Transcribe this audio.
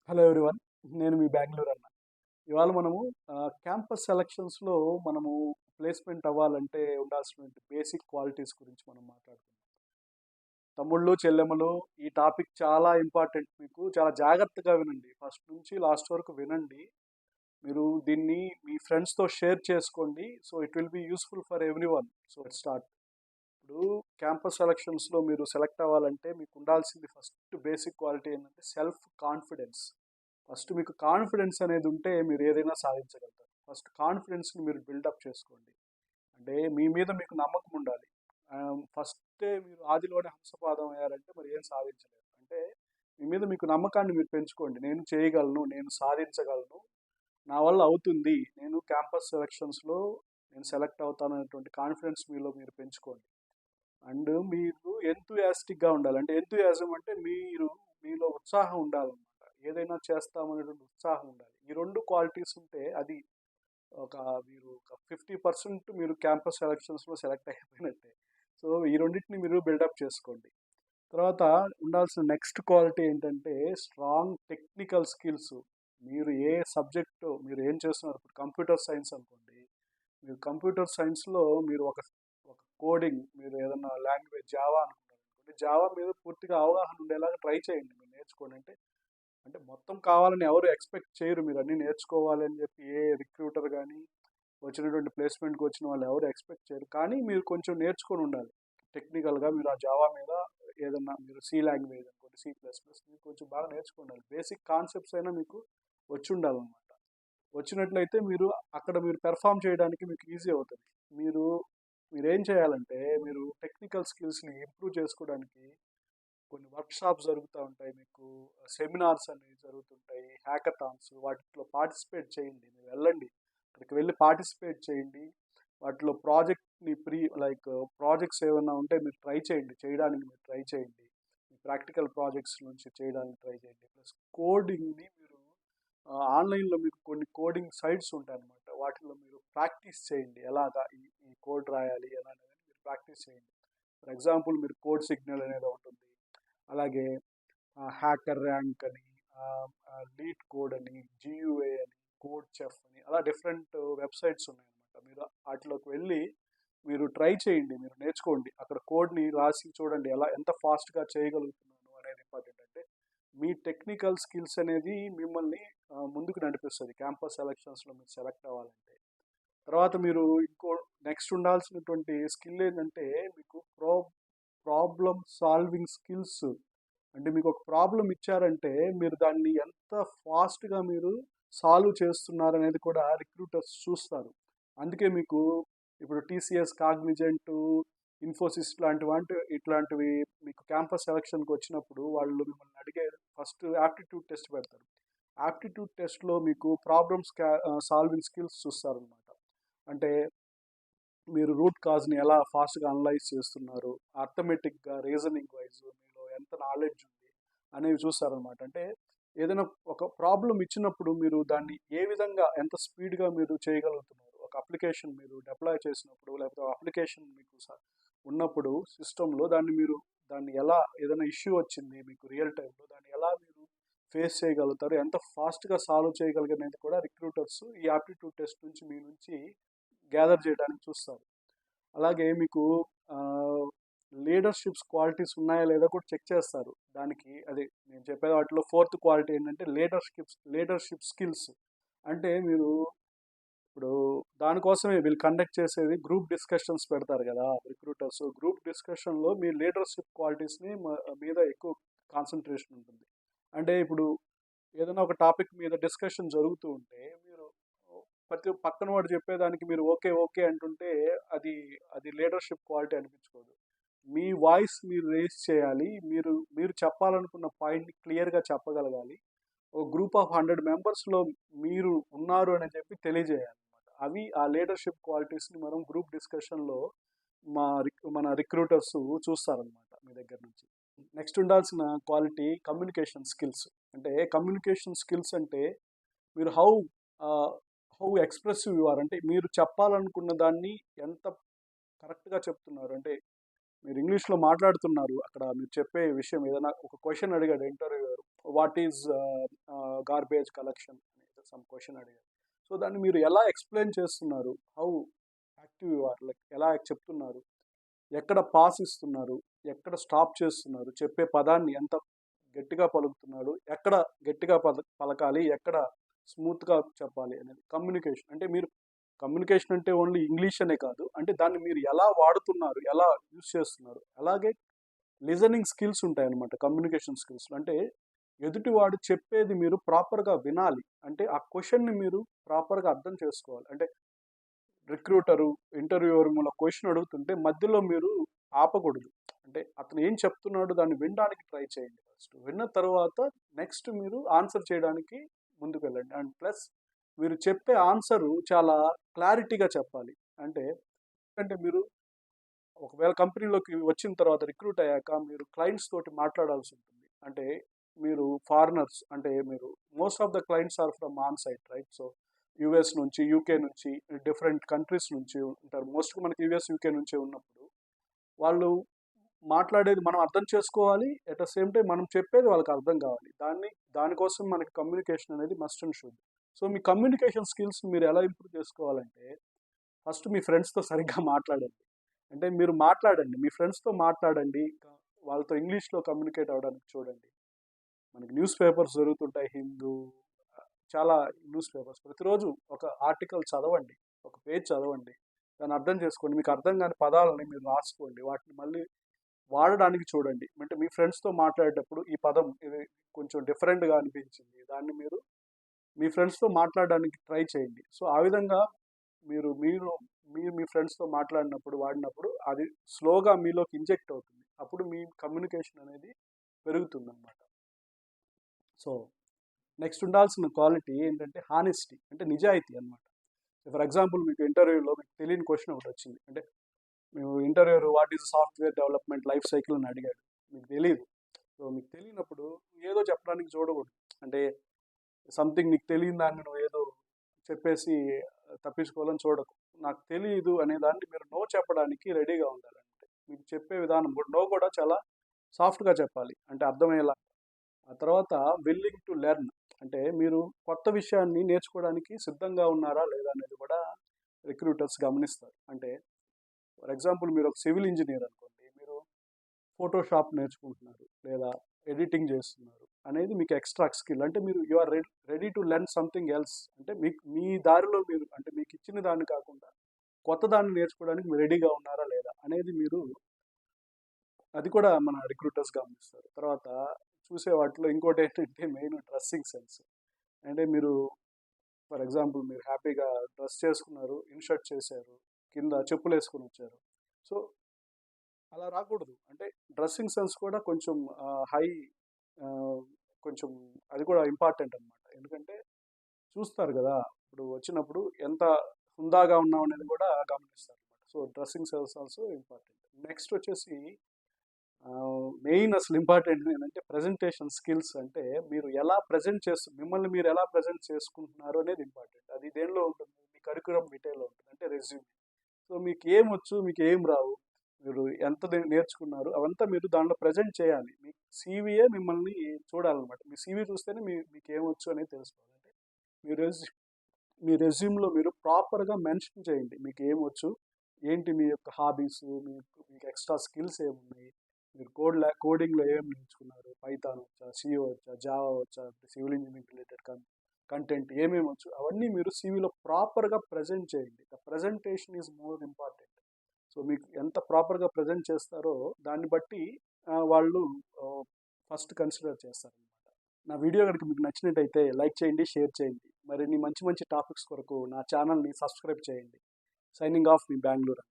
Hello everyone. నేను మీ బెంగుళూరు అన్న. ఇవాళ మనము క్యాంపస్ సెలక్షన్స్‌లో మనము ప్లేస్‌మెంట్ అవ్వాలంటే ఉండాల్సినటువంటి బేసిక్ క్వాలిటీస్ గురించి మనం మాట్లాడుకుందాం. తమ్ముళ్ళు, చెల్లెమ్మలు, ఈ టాపిక్ చాలా ఇంపార్టెంట్. మీకు చాలా జాగ్రత్తగా వినండి. ఫస్ట్ నుంచి లాస్ట్ వరకు వినండి. మీరు దీన్ని మీ ఫ్రెండ్స్‌తో షేర్ చేసుకోండి. So, it will be useful for everyone. So, let's start. ఇప్పుడు క్యాంపస్ సెలక్షన్స్‌లో మీరు సెలెక్ట్ అవ్వాలంటే మీకు ఉండాల్సింది ఫస్ట్ బేసిక్ క్వాలిటీ ఏంటంటే సెల్ఫ్ కాన్ఫిడెన్స్. ఫస్ట్ మీకు కాన్ఫిడెన్స్ అనేది ఉంటే మీరు ఏదైనా సాధించగలుగుతారు. ఫస్ట్ కాన్ఫిడెన్స్ని మీరు బిల్డప్ చేసుకోండి. అంటే మీ మీద మీకు నమ్మకం ఉండాలి. ఫస్టే మీరు ఆదిలోనే హంసపాదం అయ్యారంటే మరి ఏం సాధించలేరు. అంటే మీ మీద మీకు నమ్మకాన్ని మీరు పెంచుకోండి. నేను చేయగలను, నేను సాధించగలను, నా వల్ల అవుతుంది, నేను క్యాంపస్ సెలక్షన్స్లో నేను సెలెక్ట్ అవుతాను అనేటువంటి కాన్ఫిడెన్స్ మీలో మీరు పెంచుకోండి. అండ్ మీరు ఎంతూయాస్టిక్గా ఉండాలి. అంటే ఎంతూయాజం అంటే మీలో ఉత్సాహం ఉండాలన్నమాట. ఏదైనా చేస్తామనేటువంటి ఉత్సాహం ఉండాలి. ఈ రెండు క్వాలిటీస్ ఉంటే అది ఒక మీరు ఒక 50% మీరు క్యాంపస్ సెలక్షన్స్లో సెలెక్ట్ అయిపోయినట్టే. సో ఈ రెండింటిని మీరు బిల్డప్ చేసుకోండి. తర్వాత ఉండాల్సిన నెక్స్ట్ క్వాలిటీ ఏంటంటే స్ట్రాంగ్ టెక్నికల్ స్కిల్స్. మీరు ఏ సబ్జెక్టు మీరు ఏం చేస్తున్నారు, ఇప్పుడు కంప్యూటర్ సైన్స్ అనుకోండి. మీరు కంప్యూటర్ సైన్స్లో మీరు ఒక ఒక కోడింగ్, మీరు ఏదన్నా లాంగ్వేజ్ జావా అనుకున్నారు అనుకోండి, జావా మీద పూర్తిగా అవగాహన ఉండేలాగా ట్రై చేయండి. మీరు నేర్చుకోండి. అంటే అంటే మొత్తం కావాలని ఎవరు ఎక్స్పెక్ట్ చేయరు. మీరు అన్నీ నేర్చుకోవాలి అని చెప్పి ఏ రిక్రూటర్ కానీ వచ్చినటువంటి ప్లేస్మెంట్కి వచ్చిన వాళ్ళు ఎవరు ఎక్స్పెక్ట్ చేయరు. కానీ మీరు కొంచెం నేర్చుకొని ఉండాలి. టెక్నికల్గా మీరు ఆ జావా మీద ఏదన్నా మీరు సి లాంగ్వేజ్ అనుకోండి, C++, మీరు కొంచెం బాగా నేర్చుకొని ఉండాలి. బేసిక్ కాన్సెప్ట్స్ అయినా మీకు వచ్చి ఉండాలన్నమాట. వచ్చినట్లయితే మీరు అక్కడ మీరు పెర్ఫామ్ చేయడానికి మీకు ఈజీ అవుతుంది. మీరు మీరేం చేయాలంటే మీరు టెక్నికల్ స్కిల్స్ని ఇంప్రూవ్ చేసుకోవడానికి కొన్ని వర్క్షాప్స్ జరుగుతూ ఉంటాయి. మీకు సెమినార్స్ అనేవి జరుగుతుంటాయి, హ్యాకథాన్స్, వాటిలో పార్టిసిపేట్ చేయండి. మీరు వెళ్ళండి, అక్కడికి వెళ్ళి పార్టిసిపేట్ చేయండి. వాటిలో ప్రాజెక్ట్ని ప్రాజెక్ట్స్ ఏమైనా ఉంటే మీరు ట్రై చేయండి, చేయడానికి మీరు ట్రై చేయండి. ప్రాక్టికల్ ప్రాజెక్ట్స్ నుంచి చేయడానికి ట్రై చేయండి. ప్లస్ కోడింగ్ని మీరు ఆన్లైన్లో మీకు కొన్ని కోడింగ్ సైట్స్ ఉంటాయన్నమాట. వాటిలో మీరు ప్రాక్టీస్ చేయండి. ఎలాగా ఈ కోడ్ రాయాలి ఎలా అనేది మీరు ప్రాక్టీస్ చేయండి. ఫర్ ఎగ్జాంపుల్ మీరు కోడ్ సిగ్నల్ అనేది ఒకటి ఉంది. అలాగే హ్యాకర్ ర్యాంక్ అని, లీడ్ కోడ్ అని, జియూఏ అని, కోడ్ చెఫ్ అని, అలా డిఫరెంట్ వెబ్సైట్స్ ఉన్నాయన్నమాట. మీరు వాటిలోకి వెళ్ళి మీరు ట్రై చేయండి, మీరు నేర్చుకోండి. అక్కడ కోడ్ని రాసి చూడండి, ఎంత ఫాస్ట్గా చేయగలుగుతున్నాను అనేది ఇంపార్టెంట్. అంటే మీ టెక్నికల్ స్కిల్స్ అనేది మిమ్మల్ని ముందుకు నడిపిస్తుంది క్యాంపస్ సెలక్షన్స్లో మీరు సెలెక్ట్ అవ్వాలంటే. తర్వాత మీరు ఇంకో నెక్స్ట్ ఉండాల్సినటువంటి స్కిల్ ఏంటంటే మీకు ప్రాబ్లమ్ సాల్వింగ్ స్కిల్స్. అంటే మీకు ఒక ప్రాబ్లం ఇచ్చారంటే మీరు దాన్ని ఎంత ఫాస్ట్గా మీరు సాల్వ్ చేస్తున్నారు అనేది కూడా రిక్రూటర్స్ చూస్తారు. అందుకే మీకు ఇప్పుడు టీసీఎస్, కాగ్నిజెంట్, ఇన్ఫోసిస్ ఇట్లాంటివి మీకు క్యాంపస్ సెలక్షన్కి వచ్చినప్పుడు వాళ్ళు మిమ్మల్ని అడిగే ఫస్ట్ యాప్టిట్యూడ్ టెస్ట్ పెడతారు. యాప్టిట్యూడ్ టెస్ట్లో మీకు ప్రాబ్లమ్స్ సాల్వింగ్ స్కిల్స్ చూస్తారనమాట. అంటే మీరు రూట్ కాజ్ని ఎలా ఫాస్ట్గా అనలైజ్ చేస్తున్నారు, అర్థమెటిక్గా, రీజనింగ్ వైజ్ మీలో ఎంత నాలెడ్జ్ ఉంది అనేవి చూస్తారనమాట. అంటే ఏదైనా ఒక ప్రాబ్లం ఇచ్చినప్పుడు మీరు దాన్ని ఏ విధంగా ఎంత స్పీడ్గా మీరు చేయగలుగుతున్నారు. ఒక అప్లికేషన్ మీరు డిప్లాయ్ చేసినప్పుడు, లేకపోతే అప్లికేషన్ మీకు ఉన్నప్పుడు సిస్టంలో దాన్ని ఎలా, ఏదైనా ఇష్యూ వచ్చింది మీకు రియల్ టైంలో, దాన్ని ఎలా మీరు ఫేస్ చేయగలుగుతారు, ఎంత ఫాస్ట్గా సాల్వ్ చేయగలిగినది కూడా రిక్రూటర్స్ ఈ ఆప్టిట్యూడ్ టెస్ట్ నుంచి మీ నుంచి గ్యాదర్ చేయడానికి చూస్తారు. అలాగే మీకు లీడర్షిప్స్ క్వాలిటీస్ ఉన్నాయా లేదా కూడా చెక్ చేస్తారు. దానికి అది నేను చెప్పే వాటిలో ఫోర్త్ క్వాలిటీ ఏంటంటే లీడర్షిప్ స్కిల్స్. అంటే మీరు ఇప్పుడు దానికోసమే వీళ్ళు కండక్ట్ చేసేది గ్రూప్ డిస్కషన్స్ పెడతారు కదా రిక్రూటర్స్. గ్రూప్ డిస్కషన్లో మీ లీడర్షిప్ క్వాలిటీస్ని మీద ఎక్కువ కాన్సన్ట్రేషన్ ఉంటుంది. అంటే ఇప్పుడు ఏదైనా ఒక టాపిక్ మీద డిస్కషన్ జరుగుతూ ఉంటే మీరు ప్రతి పక్కన వాడు చెప్పేదానికి మీరు ఓకే ఓకే అంటుంటే అది అది లీడర్షిప్ క్వాలిటీ అనిపించుకోదు. మీ వాయిస్ మీరు రేస్ చేయాలి. మీరు మీరు చెప్పాలనుకున్న పాయింట్ని క్లియర్గా చెప్పగలగాలి. ఒక గ్రూప్ ఆఫ్ 100 మెంబర్స్లో మీరు ఉన్నారు అని చెప్పి తెలియజేయాలి అనమాట. అవి ఆ లీడర్షిప్ క్వాలిటీస్ని మనం గ్రూప్ డిస్కషన్లో మన రిక్రూటర్స్ చూస్తారనమాట మీ దగ్గర నుంచి. నెక్స్ట్ ఉండాల్సిన క్వాలిటీ కమ్యూనికేషన్ స్కిల్స్. అంటే కమ్యూనికేషన్ స్కిల్స్ అంటే మీరు హౌ ఎక్స్ప్రెసివ్ యు ఆర్. అంటే మీరు చెప్పాలనుకున్న దాన్ని ఎంత కరెక్ట్గా చెప్తున్నారు. అంటే మీరు ఇంగ్లీష్లో మాట్లాడుతున్నారు, అక్కడ మీరు చెప్పే విషయం ఏదైనా ఒక క్వశ్చన్ అడిగాడు interviewer, what is garbage collection అనేది సమ్ క్వశ్చన్ అడిగారు. సో దాన్ని మీరు ఎలా ఎక్స్ప్లెయిన్ చేస్తున్నారు, how active you are, like ఎలా చెప్తున్నారు, ఎక్కడ పాస్ ఇస్తున్నారు, ఎక్కడ స్టాప్ చేస్తున్నారు, చెప్పే పదాన్ని ఎంత గట్టిగా పలుకుతున్నాడు, ఎక్కడ గట్టిగా పలకాలి, ఎక్కడ స్మూత్గా చెప్పాలి అనేది కమ్యూనికేషన్. అంటే మీరు కమ్యూనికేషన్ అంటే ఓన్లీ ఇంగ్లీష్ అనే కాదు, అంటే దాన్ని మీరు ఎలా వాడుతున్నారు, ఎలా యూస్ చేస్తున్నారు. అలాగే లిజనింగ్ స్కిల్స్ ఉంటాయన్నమాట కమ్యూనికేషన్ స్కిల్స్. అంటే ఎదుటివాడు చెప్పేది మీరు ప్రాపర్గా వినాలి, అంటే ఆ క్వశ్చన్ని మీరు ప్రాపర్గా అర్థం చేసుకోవాలి. అంటే రిక్రూటరు ఇంటర్వ్యూవర్ మూల క్వశ్చన్ అడుగుతుంటే మధ్యలో మీరు ఆపకూడదు. అంటే అతను ఏం చెప్తున్నాడు దాన్ని వినడానికి ట్రై చేయండి. ఫస్ట్ విన్న తర్వాత నెక్స్ట్ మీరు ఆన్సర్ చేయడానికి ముందుకు వెళ్ళండి. అండ్ ప్లస్ మీరు చెప్పే ఆన్సరు చాలా క్లారిటీగా చెప్పాలి. అంటే అంటే మీరు ఒకవేళ కంపెనీలోకి వచ్చిన తర్వాత రిక్రూట్ అయ్యాక మీరు క్లయింట్స్ తోటి మాట్లాడాల్సి ఉంటుంది. అంటే మీరు ఫారినర్స్, అంటే మీరు most of the clients are from on site, right? So US నుంచి, యూకే నుంచి, డిఫరెంట్ కంట్రీస్ నుంచి ఉంటారు. మోస్ట్గా మనకి యూఎస్ యూకే నుంచే ఉన్నప్పుడు వాళ్ళు మాట్లాడేది మనం అర్థం చేసుకోవాలి. ఎట్ ద సేమ్ టైం మనం చెప్పేది వాళ్ళకి అర్థం కావాలి. దానికోసం మనకి కమ్యూనికేషన్ అనేది must and should. So me communication skills మీరు ఎలా ఇంప్రూవ్ చేసుకోవాలంటే ఫస్ట్ మీ ఫ్రెండ్స్తో సరిగ్గా మాట్లాడండి. అంటే మీరు మాట్లాడండి, మీ ఫ్రెండ్స్తో మాట్లాడండి, వాళ్ళతో ఇంగ్లీష్లో కమ్యూనికేట్ అవ్వడానికి చూడండి. మనకి న్యూస్ పేపర్స్ దొరుకుతుంటాయి, హిందూ, చాలా న్యూస్ పేపర్స్. ప్రతిరోజు ఒక ఆర్టికల్ చదవండి, ఒక పేజ్ చదవండి, దాన్ని అర్థం చేసుకోండి. మీకు అర్థం కాని పదాలని మీరు రాసుకోండి, వాటిని మళ్ళీ వాడడానికి చూడండి. అంటే మీ ఫ్రెండ్స్తో మాట్లాడేటప్పుడు ఈ పదం ఇది కొంచెం డిఫరెంట్గా అనిపించింది, దాన్ని మీరు మీ ఫ్రెండ్స్తో మాట్లాడడానికి ట్రై చేయండి. సో ఆ విధంగా మీరు మీరు మీరు మీ ఫ్రెండ్స్తో మాట్లాడినప్పుడు వాడినప్పుడు అది స్లోగా మీలోకి ఇంజెక్ట్ అవుతుంది. అప్పుడు మీ కమ్యూనికేషన్ అనేది పెరుగుతుంది అన్నమాట. సో నెక్స్ట్ ఉండాల్సిన క్వాలిటీ ఏంటంటే హానెస్టీ, అంటే నిజాయితీ అనమాట. ఫర్ ఎగ్జాంపుల్ మీకు ఇంటర్వ్యూలో మీకు తెలియని క్వశ్చన్ ఒకటి వచ్చింది. అంటే మేము interview what is software development life cycle అని అడిగాడు, మీకు తెలియదు. సో మీకు తెలియనప్పుడు ఏదో చెప్పడానికి చూడకూడదు. అంటే సంథింగ్ నీకు తెలియని దాన్ని నువ్వు ఏదో చెప్పేసి తప్పించుకోవాలని చూడకు. నాకు తెలియదు అనే దాన్ని మీరు నో చెప్పడానికి రెడీగా ఉండాలంటే మీకు చెప్పే విధానం నో కూడా చాలా సాఫ్ట్గా చెప్పాలి, అంటే అర్థమయ్యేలా. ఆ తర్వాత విల్లింగ్ టు లెర్న్, అంటే మీరు కొత్త విషయాన్ని నేర్చుకోవడానికి సిద్ధంగా ఉన్నారా లేదా అనేది కూడా రిక్రూటర్స్ గమనిస్తారు. అంటే ఫర్ ఎగ్జాంపుల్ మీరు ఒక సివిల్ ఇంజనీర్ అనుకోండి, మీరు ఫోటోషాప్ నేర్చుకుంటున్నారు లేదా ఎడిటింగ్ చేస్తున్నారు అనేది మీకు ఎక్స్ట్రా స్కిల్. అంటే మీరు you are ready to learn something else. అంటే మీకు మీ దారిలో మీరు, అంటే మీకు ఇచ్చిన దాన్ని కాకుండా కొత్త దాన్ని నేర్చుకోవడానికి మీరు రెడీగా ఉన్నారా లేదా అనేది మీరు, అది కూడా మన రిక్రూటర్స్ గమనిస్తారు. తర్వాత చూసే వాటిలో ఇంకోటి ఏంటంటే మెయిన్ డ్రెస్సింగ్ సెన్స్. అంటే మీరు ఫర్ ఎగ్జాంపుల్ మీరు హ్యాపీగా డ్రెస్ చేసుకున్నారు, ఇన్షర్ట్ చేశారు, కింద చెప్పులు వేసుకొని వచ్చారు. సో అలా రాకూడదు. అంటే డ్రెస్సింగ్ సెన్స్ కూడా కొంచెం హై, కొంచెం అది కూడా ఇంపార్టెంట్ అనమాట. ఎందుకంటే చూస్తారు కదా, ఇప్పుడు వచ్చినప్పుడు ఎంత హుందాగా ఉన్నాం అనేది కూడా గమనిస్తారు అనమాట. So dressing sense also important. Next వచ్చేసి మెయిన్ అసలు ఇంపార్టెంట్ ఏంటంటే ప్రజెంటేషన్ స్కిల్స్. అంటే మీరు ఎలా ప్రజెంట్ మిమ్మల్ని మీరు ఎలా ప్రజెంట్ చేసుకుంటున్నారు అనేది ఇంపార్టెంట్. అది దేనిలో ఉంటుంది, మీ కరికులం విటేలో ఉంటుంది, అంటే రెజ్యూమ్. సో మీకు ఏమొచ్చు, మీకు ఏం రావు, మీరు ఎంత నేర్చుకున్నారు, అవంతా మీరు దాంట్లో ప్రజెంట్ చేయాలి. మీ సీవీయే మిమ్మల్ని చూడాలన్నమాట. మీ సీవీ చూస్తేనే మీకు ఏమొచ్చు అనేది తెలుసుకోవాలంటే మీ రెజ్యూమ్లో మీరు ప్రాపర్గా మెన్షన్ చేయండి మీకు ఏమొచ్చు, ఏంటి మీ యొక్క హాబీస్, మీకు ఎక్స్ట్రా స్కిల్స్ ఏమున్నాయి, మీరు కోడింగ్లో ఏమేమి నేర్చుకున్నారు, పైథాన్ వచ్చా, సిఓ వచ్చా, జావా వచ్చా, సివిల్ ఇంజనీరింగ్ రిలేటెడ్ కంటెంట్ ఏమేమి వచ్చు, అవన్నీ మీరు సీవీలో ప్రాపర్గా ప్రజెంట్ చేయండి. The presentation is more important. So మీకు ఎంత ప్రాపర్గా ప్రజెంట్ చేస్తారో దాన్ని బట్టి వాళ్ళు ఫస్ట్ కన్సిడర్ చేస్తారనమాట. నా వీడియో కనుక మీకు నచ్చినట్టయితే లైక్ చేయండి, షేర్ చేయండి. మరిన్ని మంచి మంచి టాపిక్స్ కొరకు నా ఛానల్ని సబ్స్క్రైబ్ చేయండి. సైనింగ్ ఆఫ్ మీ బెంగళూరు.